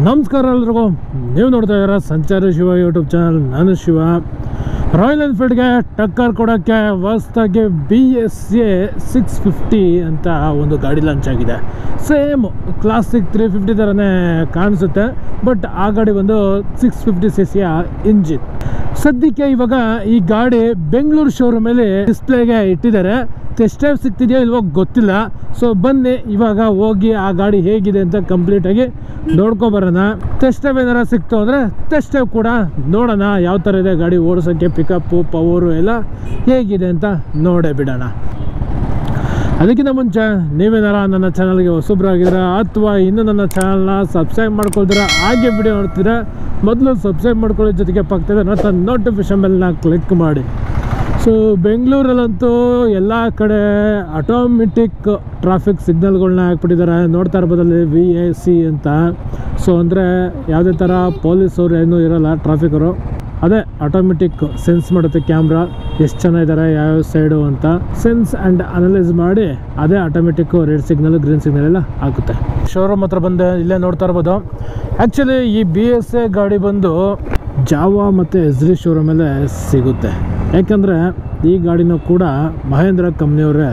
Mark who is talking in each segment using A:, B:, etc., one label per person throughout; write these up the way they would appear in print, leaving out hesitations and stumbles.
A: ನಮಸ್ಕಾರ ಎಲ್ರಿಗೂ. ನೀವು ನೋಡ್ತಾ ಇದ್ದೀರಾ ಸಂಚಾರಿ ಶಿವ ಯೂಟ್ಯೂಬ್ ಚಾನಲ್. ನಾನು ಶಿವ. ರಾಯಲ್ ಎನ್ಫೀಲ್ಡ್ಗೆ ಟಕ್ಕರ್ ಕೊಡೋಕ್ಕೆ ಹೊಸದಾಗಿ BSA 650 ಅಂತ ಒಂದು ಗಾಡಿ ಲಾಂಚ್ ಆಗಿದೆ. ಸೇಮ್ ಕ್ಲಾಸಿಕ್ 350 ಥರನೇ ಕಾಣಿಸುತ್ತೆ, ಬಟ್ ಆ ಗಾಡಿ ಬಂದು 650cc ಇಂಜಿನ್. ಸದ್ಯಕ್ಕೆ ಇವಾಗ ಈ ಗಾಡಿ ಬೆಂಗಳೂರು ಶೋರೂಮಲ್ಲಿ ಡಿಸ್ಪ್ಲೇಗೆ ಇಟ್ಟಿದ್ದಾರೆ. ಟೆಸ್ಟ್ ಡ್ರೈವ್ ಸಿಗ್ತಿದೆಯೋ ಇಲ್ವೋ ಗೊತ್ತಿಲ್ಲ. ಸೊ ಬನ್ನಿ ಇವಾಗ ಹೋಗಿ ಆ ಗಾಡಿ ಹೇಗಿದೆ ಅಂತ ಕಂಪ್ಲೀಟಾಗಿ ನೋಡ್ಕೊಬರೋಣ. ಟೆಸ್ಟ್ ಡ್ರೈವ್ ಏನಾರ ಸಿಕ್ತು ಅಂದರೆ ಟೆಸ್ಟ್ ಡ್ರೈವ್ ಕೂಡ ನೋಡೋಣ. ಯಾವ ಥರ ಇದೆ ಗಾಡಿ ಓಡಿಸೋಕ್ಕೆ, ಪಿಕಪ್ಪು, ಪವರು ಎಲ್ಲ ಹೇಗಿದೆ ಅಂತ ನೋಡೇ ಬಿಡೋಣ. ಅದಕ್ಕಿಂತ ಮುಂಚೆ ನೀವೇನಾರ ನನ್ನ ಚಾನಲ್ಗೆ ಹೊಸಬ್ರಾಗಿದ್ದೀರಾ ಅಥವಾ ಇನ್ನೂ ನನ್ನ ಚಾನಲ್ನ ಸಬ್ಸ್ಕ್ರೈಬ್ ಮಾಡ್ಕೊಳ್ತೀರಾ, ಹಾಗೆ ವಿಡಿಯೋ ನೋಡ್ತೀರಾ, ಮೊದಲು ಸಬ್ಸ್ಕ್ರೈಬ್ ಮಾಡ್ಕೊಳ್ಳೋ ಜೊತೆಗೆ ಪಕ್ಕದ ನೋಟಿಫಿಕೇಷನ್ ಬೆಲ್ನ ಕ್ಲಿಕ್ ಮಾಡಿ. ಸೊ ಬೆಂಗಳೂರಲ್ಲಂತೂ ಎಲ್ಲ ಕಡೆ ಆಟೋಮೆಟಿಕ್ ಟ್ರಾಫಿಕ್ ಸಿಗ್ನಲ್ಗಳನ್ನ ಹಾಕ್ಬಿಟ್ಟಿದ್ದಾರೆ. ನೋಡ್ತಾ ಇರ್ಬೋದಲ್ಲಿ VAC ಅಂತ. ಸೊ ಅಂದರೆ ಯಾವುದೇ ಥರ ಪೊಲೀಸವ್ರು ಏನೂ ಇರೋಲ್ಲ, ಟ್ರಾಫಿಕರು. ಅದೇ ಆಟೋಮೆಟಿಕ್ ಸೆನ್ಸ್ ಮಾಡುತ್ತೆ ಕ್ಯಾಮ್ರಾ ಎಷ್ಟು ಜನ ಇದ್ದಾರೆ, ಯಾವ ಸೈಡು ಅಂತ ಸೆನ್ಸ್ ಆ್ಯಂಡ್ ಅನಲೈಸ್ ಮಾಡಿ ಅದೇ automatic red signal, green signal ಎಲ್ಲ ಹಾಕುತ್ತೆ. ಶೋರೂಮ್ ಹತ್ರ ಬಂದೆ, ಇಲ್ಲೇ ನೋಡ್ತಾ ಇರ್ಬೋದು. ಆ್ಯಕ್ಚುಲಿ ಈ BSA ಗಾಡಿ ಬಂದು ಜಾವಾ ಮತ್ತು SD ಶೋರೂಮಲ್ಲೇ ಸಿಗುತ್ತೆ. ಯಾಕಂದರೆ ಈ ಗಾಡಿನೂ ಕೂಡ ಮಹೇಂದ್ರ ಕಂಪ್ನಿಯವರೇ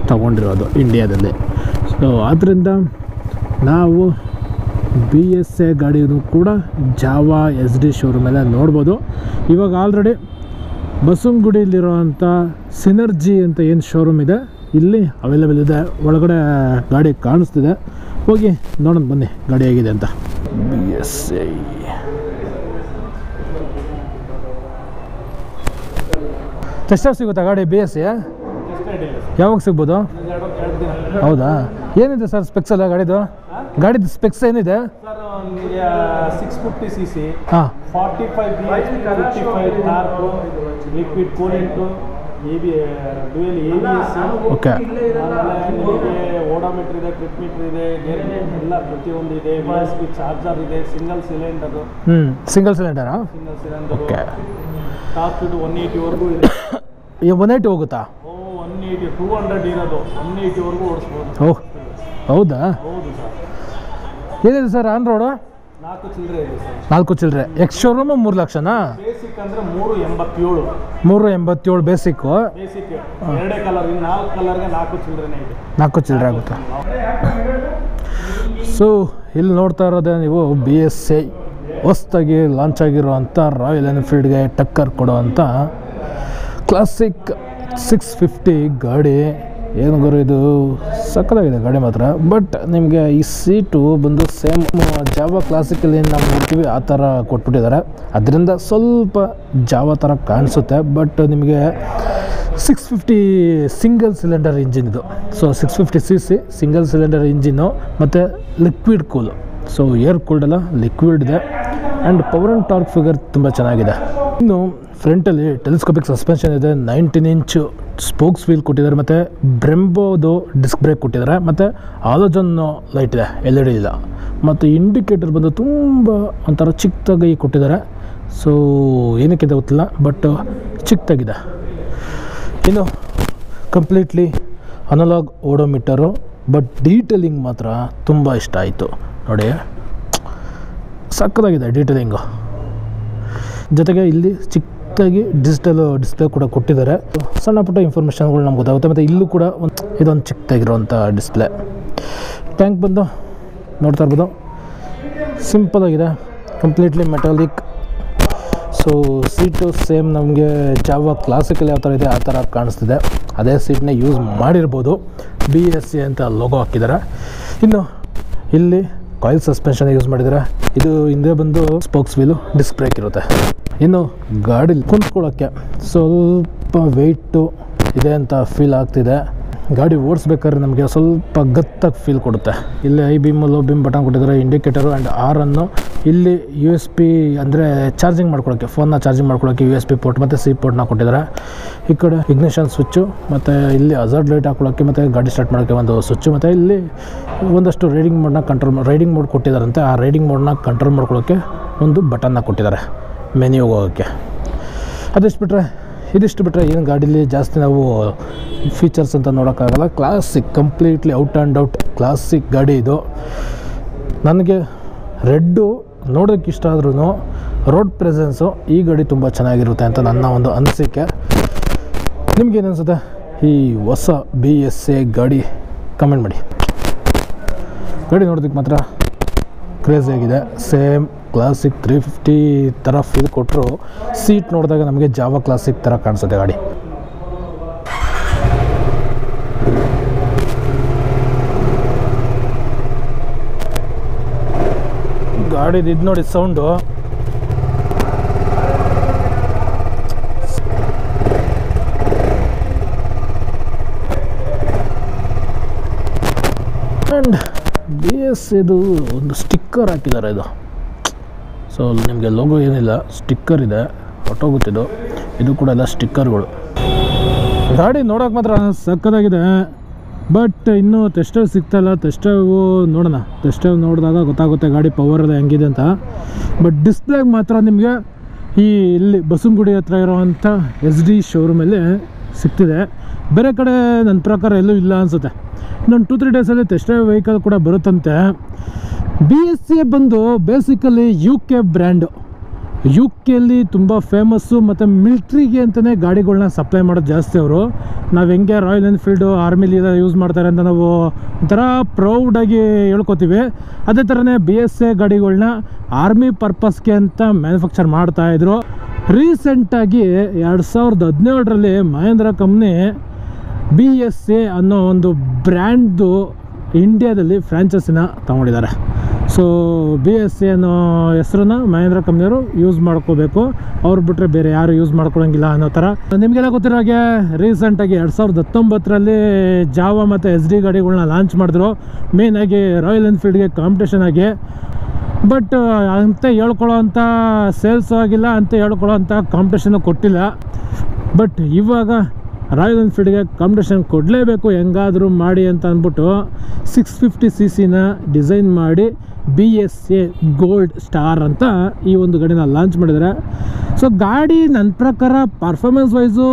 A: ತಗೊಂಡಿರೋದು ಇಂಡಿಯಾದಲ್ಲಿ. ಸೊ ಆದ್ದರಿಂದ ನಾವು BSA ಗಾಡಿನೂ ಕೂಡ ಜಾವಾ SD ಶೋರೂಮಲ್ಲೇ ನೋಡ್ಬೋದು. ಇವಾಗ ಆಲ್ರೆಡಿ ಬಸವನಗುಡಿಯಲ್ಲಿರೋವಂಥ ಸಿನರ್ಜಿ ಅಂತ ಏನು ಶೋರೂಮ್ ಇದೆ, ಇಲ್ಲಿ ಅವೈಲೇಬಲ್ ಇದೆ. ಒಳಗಡೆ ಗಾಡಿ ಕಾಣಿಸ್ತಿದೆ, ಹೋಗಿ ನೋಡೋಣ ಬನ್ನಿ ಗಾಡಿ ಹೇಗಿದೆ ಅಂತ. BSA ಟೆಸ್ಟ್ ಸಿಗುತ್ತಾ ಗಾಡಿ BSA? ಯಾವಾಗ ಸಿಗ್ಬೋದು? ಹೌದಾ? ಏನಿದೆ ಸರ್ ಸ್ಪೆಕ್ಸ್ ಎಲ್ಲ ಗಾಡಿದು? ಗಾಡಿದು ಸ್ಪೆಕ್ಸ್ ಏನಿದೆ
B: ಸರ್? 650cc,
A: ಹಾಂ,
B: 45 bhp, 55 torque, liquid coolant, dual ABS.
A: Okay.
B: ಆಮೇಲೆ ನಿಮಗೆ ಓಡೋಮೀಟರ್ ಇದೆ, ಟ್ರಿಪ್ ಮೀಟರ್ ಇದೆ, ಗೇರ್ ಎಲ್ಲ ಪ್ರತಿಯೊಂದು ಇದೆ. USB ಚಾರ್ಜರ್ ಇದೆ, ಸಿಂಗಲ್ ಸಿಲಿಂಡರು.
A: ಸಿಂಗಲ್ ಸಿಲಿಂಡರಾ?
B: Single cylinder.
A: ಓಕೆ.
B: ಟಾಪ್ ಇದು 180ವರೆಗೂ ಇದೆ.
A: 180 ಹೋಗುತ್ತಾ?
B: 180, 200 ಇರೋದು 180ವರೆಗೂ ಓಡಿಸ್ಬೋದು.
A: ಓಹ್, ಹೌದಾ?
B: ಹೌದು ಸರ್.
A: ಏನಿದೆ ಸರ್ ಆನ್ ರೋಡು?
B: 4 ಚಿಲ್ಲರೆ ಇದೆ ಸರ್.
A: 4 ಚಿಲ್ಲರೆ. X showroom 3 ಲಕ್ಷನಾ?
B: ಬೇಸಿಕ್ ಅಂದರೆ 387.
A: 387 ಬೇಸಿಕ್ಕು.
B: ಬೇಸಿಕ್ ಎರಡೇ ಕಲರ್, ಇನ್ನು 4 ಕಲರ್ಗೆ 4 ಚಿಲ್ಲರೆನೇ ಇದೆ.
A: 4 ಚಿಲ್ಲರೆ ಆಗುತ್ತೆ. ಸೊ ಇಲ್ಲಿ ನೋಡ್ತಾ ಇರೋದೇ ನೀವು BSA ಹೊಸ್ದಾಗಿ ಲಾಂಚ್ ಆಗಿರೋವಂಥ ರಾಯಲ್ ಎನ್ಫೀಲ್ಡ್ಗೆ ಟಕ್ಕರ್ ಕೊಡೋವಂಥ ಕ್ಲಾಸಿಕ್ 650 ಗಾಡಿ. ಏನು ಗುರು ಇದು ಸಕ್ಕತ್ತಾಗಿದೆ ಗಾಡಿ ಮಾತ್ರ. ಬಟ್ ನಿಮಗೆ ಈ ಸೀಟು ಬಂದು ಸೇಮ್ ಜಾವಾ ಕ್ಲಾಸಿಕಲ್ಲಿ ನಾವು ನೋಡ್ತೀವಿ ಆ ಥರ ಕೊಟ್ಬಿಟ್ಟಿದ್ದಾರೆ. ಅದರಿಂದ ಸ್ವಲ್ಪ ಜಾವಾ ಥರ ಕಾಣಿಸುತ್ತೆ. ಬಟ್ ನಿಮಗೆ 650 ಸಿಂಗಲ್ ಸಿಲಿಂಡರ್ ಇಂಜಿನ್ ಇದು. So 650cc single cylinder engine ಮತ್ತು ಲಿಕ್ವಿಡ್ ಕೂಲು. ಸೊ ಏರ್ ಕೂಲ್ಡ್ ಅಲ್ಲ, ಲಿಕ್ವಿಡ್ ಇದೆ. And power and torque figure ತುಂಬ ಚೆನ್ನಾಗಿದೆ. ಇನ್ನು ಫ್ರಂಟಲ್ಲಿ ಟೆಲಿಸ್ಕೋಪಿಕ್ ಸಸ್ಪೆನ್ಷನ್ ಇದೆ, 19 ಇಂಚ್ ಸ್ಪೋಕ್ಸ್ ವೀಲ್ ಕೊಟ್ಟಿದ್ದಾರೆ, ಮತ್ತು ಬ್ರೆಂಬೋದು ಡಿಸ್ಕ್ ಬ್ರೇಕ್ ಕೊಟ್ಟಿದ್ದಾರೆ, ಮತ್ತು ಆಲೋಜನ್ ಲೈಟ್ ಇದೆ, LED ಇಲ್ಲ. ಮತ್ತು ಇಂಡಿಕೇಟರ್ ಬಂದು ತುಂಬ ಒಂಥರ ಚಿಕ್ಕದಾಗಿ ಕೊಟ್ಟಿದ್ದಾರೆ. ಸೊ ಏನಕ್ಕೆ ಗೊತ್ತಿಲ್ಲ, ಬಟ್ ಚಿಕ್ಕದಾಗಿದೆ. ಇನ್ನು ಕಂಪ್ಲೀಟ್ಲಿ ಅನಲಾಗ್ ಓಡೋಮೀಟರು, ಬಟ್ ಡೀಟೇಲಿಂಗ್ ಮಾತ್ರ ತುಂಬ ಇಷ್ಟ ಆಯಿತು ನೋಡಿ. ಸಕ್ಕತ್ತಾಗಿದೆ ಡೀಟೇಲಿಂಗು. ಜೊತೆಗೆ ಇಲ್ಲಿ ಚಿಕ್ಕದಾಗಿ ಡಿಜಿಟಲ್ ಡಿಸ್ಪ್ಲೇ ಕೂಡ ಕೊಟ್ಟಿದ್ದಾರೆ. ಸಣ್ಣ ಪುಟ್ಟ ಇನ್ಫಾರ್ಮೇಷನ್ಗಳು ನಮ್ಗೆ ಗೊತ್ತಾಗುತ್ತೆ. ಮತ್ತು ಇಲ್ಲೂ ಕೂಡ ಇದೊಂದು ಚಿಕ್ಕದಾಗಿರೋವಂಥ ಡಿಸ್ಪ್ಲೇ. ಟ್ಯಾಂಕ್ ಬಂದು ನೋಡ್ತಾ ಇರ್ಬೋದು, ಸಿಂಪಲಾಗಿದೆ, completely metallic. So seat same ನಮಗೆ ಜಾವಾ ಕ್ಲಾಸಿಕಲ್ ಯಾವ ಥರ ಇದೆ ಆ ಥರ ಕಾಣಿಸ್ತಿದೆ. ಅದೇ ಸೀಟ್ನ ಯೂಸ್ ಮಾಡಿರ್ಬೋದು. BSA ಅಂತ ಲೋಗೋ ಹಾಕಿದ್ದಾರೆ. ಇನ್ನು ಇಲ್ಲಿ ಕಾಯಿಲ್ ಸಸ್ಪೆನ್ಷನ್ ಯೂಸ್ ಮಾಡಿದ್ದಾರೆ. ಇದು ಹಿಂದೆ ಬಂದು ಸ್ಪೋಕ್ಸ್ ವೀಲು, ಡಿಸ್ಕ್ ಬ್ರೇಕ್ ಇರುತ್ತೆ. ಇನ್ನು ಗಾಡಿ ಕುಂತ್ಕೊಳ್ಳೋಕ್ಕೆ ಸ್ವಲ್ಪ ವೆಯ್ಟು ಇದೆ ಅಂತ ಫೀಲ್ ಆಗ್ತಿದೆ. ಗಾಡಿ ಓಡಿಸ್ಬೇಕಾದ್ರೆ ನಮಗೆ ಸ್ವಲ್ಪ ಗತ್ತಾಗಿ ಫೀಲ್ ಕೊಡುತ್ತೆ. ಇಲ್ಲಿ I beam, low beam button ಕೊಟ್ಟಿದ್ದಾರೆ, ಇಂಡಿಕೇಟರು ಆ್ಯಂಡ್ ಆರನ್ನು. ಇಲ್ಲಿ USB ಅಂದರೆ ಚಾರ್ಜಿಂಗ್ ಮಾಡ್ಕೊಳ್ಳೋಕ್ಕೆ, ಫೋನ್ನ ಚಾರ್ಜಿಂಗ್ ಮಾಡ್ಕೊಳ್ಳೋಕ್ಕೆ USB ಪೋರ್ಟ್ ಮತ್ತು C ಪೋರ್ಟ್ನ ಕೊಟ್ಟಿದ್ದಾರೆ. ಈ ಕಡೆ ಇಗ್ನಿಷನ್ ಸ್ವಿಚ್ಚು, ಮತ್ತು ಇಲ್ಲಿ ಹಜಾರ್ಡ್ ಲೈಟ್ ಹಾಕೊಳ್ಳೋಕ್ಕೆ ಮತ್ತು ಗಾಡಿ ಸ್ಟಾರ್ಟ್ ಮಾಡೋಕ್ಕೆ ಒಂದು ಸ್ವಿಚ್ಚು, ಮತ್ತು ಇಲ್ಲಿ ಒಂದಷ್ಟು ರೈಡಿಂಗ್ ಮೋಡ್ ಕೊಟ್ಟಿದ್ದಾರಂತೆ. ಆ ರೈಡಿಂಗ್ ಮೋಡ್ನ ಕಂಟ್ರೋಲ್ ಮಾಡ್ಕೊಳ್ಳೋಕ್ಕೆ ಒಂದು ಬಟನ್ನ ಕೊಟ್ಟಿದ್ದಾರೆ ಮೆನ್ಯೂಗೆ ಹೋಗೋಕ್ಕೆ. ಇದಿಷ್ಟು ಬಿಟ್ಟರೆ ಏನು ಗಾಡೀಲಿ ಜಾಸ್ತಿ ನಾವು ಫೀಚರ್ಸ್ ಅಂತ ನೋಡೋಕ್ಕಾಗಲ್ಲ. Classic, completely out and out classic ಗಾಡಿ ಇದು. ನನಗೆ ರೆಡ್ಡು ನೋಡೋಕ್ಕೆ ಇಷ್ಟ ಆದ್ರೂ ರೋಡ್ ಪ್ರೆಸೆನ್ಸು ಈ ಗಾಡಿ ತುಂಬ ಚೆನ್ನಾಗಿರುತ್ತೆ ಅಂತ ನನ್ನ ಒಂದು ಅನಿಸಿಕೆ. ನಿಮ್ಗೇನು ಅನಿಸುತ್ತೆ ಈ ಹೊಸ BSA ಗಾಡಿ? ಕಮೆಂಟ್ ಮಾಡಿ. ಗಾಡಿ ನೋಡೋದಕ್ಕೆ ಮಾತ್ರ ಕ್ರೇಜಿಯಾಗಿದೆ. ಸೇಮ್ ಕ್ಲಾಸಿಕ್ 350 ಥರ ಫೀಲ್ ಕೊಟ್ಟರು ಸೀಟ್ ನೋಡಿದಾಗ ನಮಗೆ ಜಾವಾ ಕ್ಲಾಸಿಕ್ ಥರ ಕಾಣಿಸುತ್ತೆ ಗಾಡಿ. ಗಾಡಿದು ಇದು ನೋಡಿ ಸೌಂಡು, ಆ್ಯಂಡ್ BSAದು ಒಂದು ಸ್ಟಿಕ್ಕರ್ ಹಾಕಿದ್ದಾರೆ. ಸೊ ನಿಮಗೆ ಲೋಗೋ ಏನಿಲ್ಲ, ಸ್ಟಿಕ್ಕರ್ ಇದೆ, ಹೊಟ್ಟೋಗುತ್ತಿದ್ದು. ಇದು ಕೂಡ ಎಲ್ಲ ಸ್ಟಿಕ್ಕರ್ಗಳು. ಗಾಡಿ ನೋಡೋಕೆ ಮಾತ್ರ ಸಕ್ಕತ್ತಾಗಿದೆ. ಬಟ್ ಇನ್ನೂ ಟೆಸ್ಟ್ ಡ್ರೈವ್ ಸಿಗ್ತಾಯಿಲ್ಲ. ಟೆಸ್ಟ್ ಡ್ರೈವ್ ನೋಡೋಣ. ಟೆಸ್ಟ್ ಡ್ರೈವ್ ನೋಡಿದಾಗ ಗೊತ್ತಾಗುತ್ತೆ ಗಾಡಿ ಪವರ್ ಎಲ್ಲ ಹೆಂಗಿದೆ ಅಂತ. ಬಟ್ ಡಿಸ್ಪ್ಲೇಗೆ ಮಾತ್ರ ನಿಮಗೆ ಇಲ್ಲಿ ಬಸವನಗುಡಿ ಹತ್ರ ಇರೋವಂಥ SD ಶೋರೂಮಲ್ಲಿ ಸಿಗ್ತಿದೆ. ಬೇರೆ ಕಡೆ ನನ್ನ ಪ್ರಕಾರ ಎಲ್ಲೂ ಇಲ್ಲ ಅನಿಸುತ್ತೆ. ಇನ್ನೊಂದು 2-3 ಡೇಸಲ್ಲಿ ಟೆಸ್ಟ್ ಡ್ರೈವ್ ವೆಹಿಕಲ್ ಕೂಡ ಬರುತ್ತಂತೆ. BSA ಬಂದು ಬೇಸಿಕಲಿ UK ಬ್ರ್ಯಾಂಡು. UK ತುಂಬ ಫೇಮಸ್ಸು, ಮತ್ತು ಮಿಲ್ಟ್ರಿಗೆ ಅಂತಲೇ ಗಾಡಿಗಳನ್ನ ಸಪ್ಲೈ ಮಾಡೋದು ಜಾಸ್ತಿ ಅವರು. ನಾವು ಹೆಂಗೆ ರಾಯಲ್ ಎನ್ಫೀಲ್ಡು ಆರ್ಮಿಲಿ ಯೂಸ್ ಮಾಡ್ತಾರೆ ಅಂತ ನಾವು ಒಂಥರ ಪ್ರೌಡಾಗಿ ಹೇಳ್ಕೊತೀವಿ, ಅದೇ ಥರನೇ BSA ಗಾಡಿಗಳನ್ನ ಆರ್ಮಿ ಪರ್ಪಸ್ಗೆ ಅಂತ ಮ್ಯಾನುಫ್ಯಾಕ್ಚರ್ ಮಾಡ್ತಾಯಿದ್ರು. ರೀಸೆಂಟಾಗಿ 2017ರಲ್ಲಿ ಮಹೇಂದ್ರ ಕಂಪ್ನಿ BSA ಅನ್ನೋ ಒಂದು ಬ್ರ್ಯಾಂಡ್ದು ಇಂಡಿಯಾದಲ್ಲಿ ಫ್ರ್ಯಾಂಚೈಸಿನ ತಗೊಂಡಿದ್ದಾರೆ. ಸೊ BSA ಅನ್ನೋ ಹೆಸರನ್ನ ಮಹೇಂದ್ರ ಕಂಪ್ನಿಯವರು ಯೂಸ್ ಮಾಡ್ಕೋಬೇಕು, ಅವ್ರು ಬಿಟ್ಟರೆ ಬೇರೆ ಯಾರು ಯೂಸ್ ಮಾಡ್ಕೊಳಂಗಿಲ್ಲ ಅನ್ನೋ ಥರ. ನಿಮಗೆಲ್ಲ ಗೊತ್ತಿರೋ ಹಾಗೆ ರೀಸೆಂಟಾಗಿ 2019ರಲ್ಲಿ ಜಾವಾ ಮತ್ತು SD ಗಾಡಿಗಳನ್ನ ಲಾಂಚ್ ಮಾಡಿದ್ರು, ಮೇಯ್ನಾಗಿ ರಾಯಲ್ ಎನ್ಫೀಲ್ಡ್ಗೆ ಕಾಂಪಿಟೇಷನ್ ಆಗಿ. ಬಟ್ ಅಂತ ಹೇಳ್ಕೊಳ್ಳೋ ಅಂಥ ಸೇಲ್ಸ್ ಆಗಿಲ್ಲ, ಅಂತ ಹೇಳ್ಕೊಳ್ಳೋ ಅಂಥ ಕಾಂಪಿಟೇಷನ್ನು ಕೊಟ್ಟಿಲ್ಲ. ಬಟ್ ಇವಾಗ ರಾಯಲ್ ಎನ್ಫೀಲ್ಡ್ಗೆ ಕಾಂಪಿಟೇಷನ್ ಕೊಡಲೇಬೇಕು ಹೆಂಗಾದರೂ ಮಾಡಿ ಅಂತ ಅಂದ್ಬಿಟ್ಟು 650cc ಡಿಸೈನ್ ಮಾಡಿ BSA ಗೋಲ್ಡ್ ಸ್ಟಾರ್ ಅಂತ ಈ ಒಂದು ಗಾಡಿನ ಲಾಂಚ್ ಮಾಡಿದ್ದಾರೆ. ಸೊ ಗಾಡಿ ನನ್ನ ಪ್ರಕಾರ ಪರ್ಫಾರ್ಮೆನ್ಸ್ ವೈಸು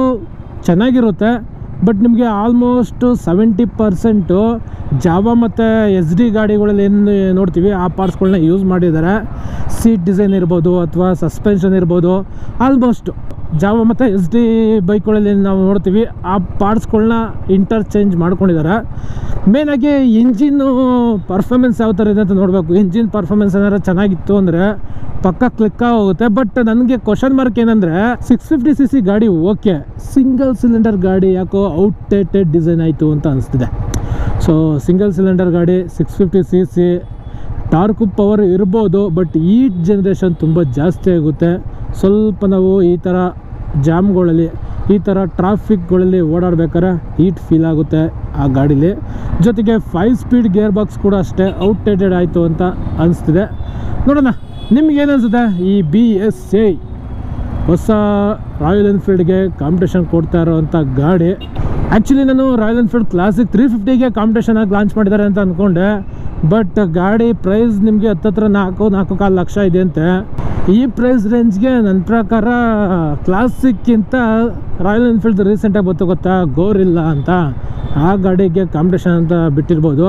A: ಚೆನ್ನಾಗಿರುತ್ತೆ. ಬಟ್ ನಿಮಗೆ ಆಲ್ಮೋಸ್ಟ್ 70% ಜಾವಾ ಮತ್ತು SD ಗಾಡಿಗಳಲ್ಲಿ ಏನು ನೋಡ್ತೀವಿ ಆ ಪಾರ್ಟ್ಸ್ಗಳನ್ನ ಯೂಸ್ ಮಾಡಿದ್ದಾರೆ. ಸೀಟ್ ಡಿಸೈನ್ ಇರ್ಬೋದು ಅಥವಾ ಸಸ್ಪೆನ್ಷನ್ ಇರ್ಬೋದು, ಆಲ್ಮೋಸ್ಟ್ ಜಾವಾ ಮತ್ತು SD ಬೈಕ್ಗಳಲ್ಲಿ ನಾವು ನೋಡ್ತೀವಿ ಆ ಪಾರ್ಟ್ಸ್ಗಳನ್ನ ಇಂಟರ್ಚೇಂಜ್ ಮಾಡ್ಕೊಂಡಿದ್ದಾರೆ. ಮೇನಾಗಿ ಇಂಜಿನ್ನು ಪರ್ಫಾರ್ಮೆನ್ಸ್ ಯಾವ ಥರ ಇದೆ ಅಂತ ನೋಡಬೇಕು. ಇಂಜಿನ್ ಪರ್ಫಾರ್ಮೆನ್ಸ್ ಏನಾದ್ರು ಚೆನ್ನಾಗಿತ್ತು ಅಂದರೆ ಪಕ್ಕ ಕ್ಲಿಕ್ ಹೋಗುತ್ತೆ. ಬಟ್ ನನಗೆ ಕ್ವಶನ್ ಮಾರ್ಕ್ ಏನಂದರೆ 650cc ಗಾಡಿ ಓಕೆ, ಸಿಂಗಲ್ ಸಿಲಿಂಡರ್ ಗಾಡಿ ಯಾಕೋ ಔಟ್ಡೇಟೆಡ್ ಡಿಸೈನ್ ಆಯಿತು ಅಂತ ಅನಿಸ್ತಿದೆ. ಸೊ ಸಿಂಗಲ್ ಸಿಲಿಂಡರ್ ಗಾಡಿ 650cc ಟಾರ್ಕು ಪವರ್ ಇರ್ಬೋದು, ಬಟ್ ಈ ಜನ್ರೇಷನ್ ತುಂಬ ಜಾಸ್ತಿ ಆಗುತ್ತೆ. ಸ್ವಲ್ಪ ನಾವು ಈ ಥರ ಜಾಮ್ಗಳಲ್ಲಿ, ಈ ಥರ ಟ್ರಾಫಿಕ್ಗಳಲ್ಲಿ ಓಡಾಡ್ಬೇಕಾದ್ರೆ ಹೀಟ್ ಫೀಲ್ ಆಗುತ್ತೆ ಆ ಗಾಡೀಲಿ. ಜೊತೆಗೆ 5 ಸ್ಪೀಡ್ ಗೇರ್ ಬಾಕ್ಸ್ ಕೂಡ ಅಷ್ಟೇ ಔಟ್ಡೇಟೆಡ್ ಆಯಿತು ಅಂತ ಅನಿಸ್ತಿದೆ. ನೋಡೋಣ ನಿಮ್ಗೇನು ಅನಿಸುತ್ತೆ ಈ BSA ಹೊಸ ರಾಯಲ್ ಎನ್ಫೀಲ್ಡ್ಗೆ ಕಾಂಪಿಟೇಷನ್ ಕೊಡ್ತಾ ಇರೋವಂಥ ಗಾಡಿ. ಆ್ಯಕ್ಚುಲಿ ನಾನು ರಾಯಲ್ ಎನ್ಫೀಲ್ಡ್ ಕ್ಲಾಸಿಕ್ 350ಗೆ ಕಾಂಪಿಟೇಷನ್ ಆಗಿ ಲಾಂಚ್ ಮಾಡಿದ್ದಾರೆ ಅಂತ ಅಂದ್ಕೊಂಡೆ. ಬಟ್ ಗಾಡಿ ಪ್ರೈಸ್ ನಿಮಗೆ ಹತ್ತತ್ರ 4-4.25 ಲಕ್ಷ ಇದೆ ಅಂತೆ. ಈ ಪ್ರೈಸ್ ರೇಂಜ್ಗೆ ನನ್ನ ಪ್ರಕಾರ ಕ್ಲಾಸಿಕ್ಕಿಂತ ರಾಯಲ್ ಎನ್ಫೀಲ್ಡ್ ರೀಸೆಂಟಾಗಿ ಗೊತ್ತಾ ಗೋರಿಲ್ಲಾ ಅಂತ, ಆ ಗಾಡಿಗೆ ಕಾಂಪಿಟೇಷನ್ ಅಂತ ಬಿಟ್ಟಿರ್ಬೋದು.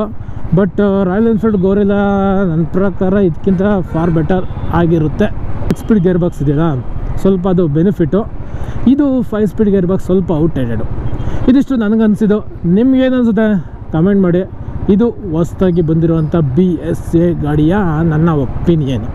A: ಬಟ್ ರಾಯಲ್ ಎನ್ಫೀಲ್ಡ್ ಗೋರಿಲ್ಲಾ ನನ್ನ ಪ್ರಕಾರ ಇದಕ್ಕಿಂತ ಫಾರ್ ಬೆಟರ್ ಆಗಿರುತ್ತೆ. 6 ಸ್ಪೀಡ್ ಗೇರ್ ಬಾಕ್ಸ್ ಇದೆಯಲ್ಲ, ಸ್ವಲ್ಪ ಅದು ಬೆನಿಫಿಟ್ಟು. ಇದು 5 ಸ್ಪೀಡ್ ಗೇರ್ ಬಾಕ್ಸ್ ಸ್ವಲ್ಪ ಔಟ್ಡೇಟೆಡು. ಇದಿಷ್ಟು ನನಗನ್ಸಿದ್ದು. ನಿಮ್ಗೇನು ಅನಿಸುತ್ತೆ ಕಮೆಂಟ್ ಮಾಡಿ. ಇದು ಹೊಸದಾಗಿ ಬಂದಿರುವಂಥ BSA ಗಾಡಿಯ ನನ್ನ ಒಪಿನಿಯನ್.